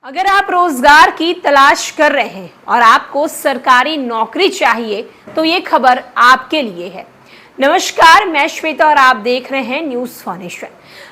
अगर आप रोजगार की तलाश कर रहे हैं और आपको सरकारी नौकरी चाहिए तो ये खबर आपके लिए है। नमस्कार, मैं श्वेता और आप देख रहे हैं न्यूज फाउंडेशन।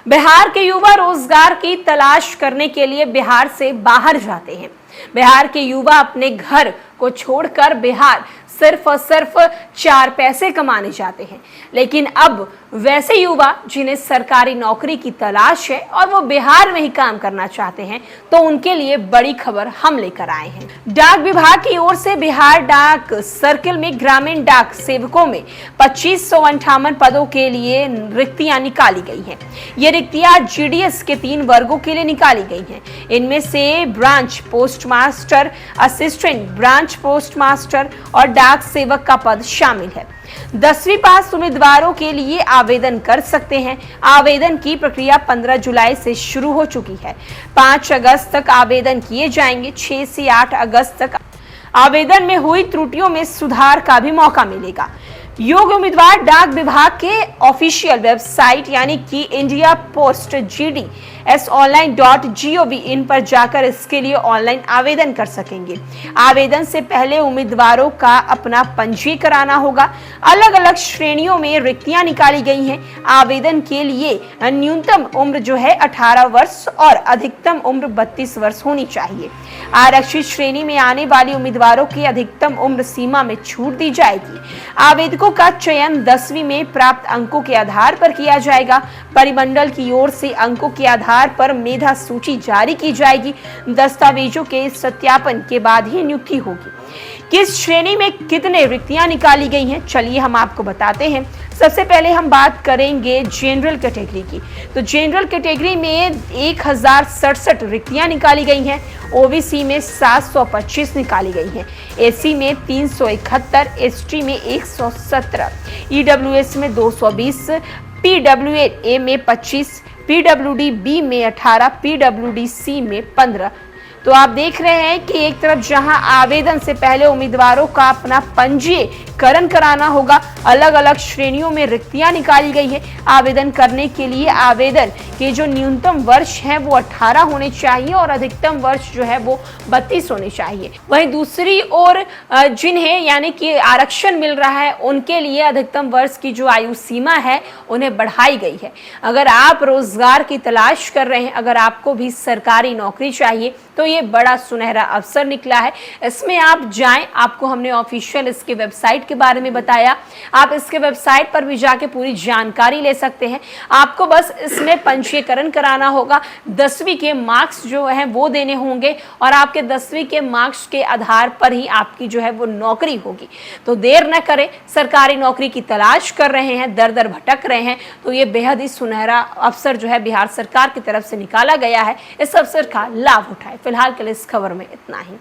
बिहार के युवा रोजगार की तलाश करने के लिए बिहार से बाहर जाते हैं। बिहार के युवा अपने घर को छोड़कर बिहार सिर्फ और सिर्फ 4 पैसे कमाने जाते हैं, लेकिन अब वैसे युवा जिन्हें सरकारी नौकरी की तलाश है और वो बिहार में ही काम करना चाहते हैं, तो उनके लिए बड़ी खबर हम लेकर आए हैं। डाक विभाग की ओर से बिहार डाक सर्किल में ग्रामीण डाक सेवकों में 2558 पदों के लिए रिक्तियां निकाली गई हैं। ये रिक्तियां जीडीएस के 3 वर्गों के लिए निकाली गई हैं। इनमें से branch post master, assistant branch post master और डाक सेवक का पद शामिल है। 10वीं पास उम्मीदवारों के लिए आवेदन कर सकते हैं। आवेदन की प्रक्रिया 15 जुलाई से शुरू हो चुकी है। 5 अगस्त तक आवेदन किए जाएंगे। 6 से 8 अगस्त तक आवेदन में हुई त्रुटियों में सुधार का भी मौका मिलेगा। योग्य उम्मीदवार डाक विभाग के ऑफिशियल वेबसाइट यानी कि इंडिया पोस्ट GDS-online.gov इन पर जाकर इसके लिए ऑनलाइन आवेदन कर सकेंगे। आवेदन से पहले उम्मीदवारों का अपना पंजीकरण कराना होगा। अलग अलग श्रेणियों में रिक्तियां निकाली गई हैं। आवेदन के लिए न्यूनतम उम्र जो है 18 वर्ष और अधिकतम उम्र 32 वर्ष होनी चाहिए। आरक्षित श्रेणी में आने वाले उम्मीदवारों की अधिकतम उम्र सीमा में छूट दी जाएगी। आवेदकों का चयन 10वीं में प्राप्त अंकों के आधार पर किया जाएगा। परिमंडल की ओर से अंकों के आधार पर मेधा सूची जारी की जाएगी। दस्तावेजों के सत्यापन के बाद ही नियुक्ति होगी। किस श्रेणी में कितने रिक्तियां निकाली गई हैं, चलिए हम आपको बताते हैं। सबसे पहले हम बात करेंगे जनरल कैटेगरी की। तो जनरल कैटेगरी में 1067 रिक्तियां निकाली गई हैं। ओबीसी में 725 निकाली गई हैं। एससी में 371, एसटी में 117, ईडब्ल्यूएस में 220, पीडब्ल्यूए में 25, पीडब्ल्यूडी बी में 18, पीडब्ल्यूडी सी में 15। तो आप देख रहे हैं कि एक तरफ जहां आवेदन से पहले उम्मीदवारों का अपना पंजीकरण कराना होगा, अलग अलग श्रेणियों में रिक्तियां निकाली गई है। आवेदन करने के लिए आवेदन के जो न्यूनतम वर्ष है वो 18 होने चाहिए और अधिकतम वर्ष जो है वो 32 होने चाहिए। वहीं दूसरी ओर जिन्हें यानी कि आरक्षण मिल रहा है उनके लिए अधिकतम वर्ष की जो आयु सीमा है उन्हें बढ़ाई गई है। अगर आप रोजगार की तलाश कर रहे हैं, अगर आपको भी सरकारी नौकरी चाहिए, तो ये बड़ा सुनहरा अवसर निकला है। इसमें आप जाएं, आपको हमने ऑफिशियल इसके वेबसाइट के बारे में बताया। आप इसके वेबसाइट पर भी जाके पूरी जानकारी ले सकते हैं। आपको बस इसमें पंजीकरण कराना होगा। 10वीं के मार्क्स जो है वो देने होंगे और आपके 10वीं के मार्क्स के आधार पर ही आपकी जो है वो नौकरी होगी। तो देर न करें, सरकारी नौकरी की तलाश कर रहे हैं, दर दर भटक रहे हैं, तो ये बेहद ही सुनहरा अवसर जो है बिहार सरकार की तरफ से निकाला गया है। इस अवसर का लाभ उठाएं। फिलहाल के लिए इस खबर में इतना ही।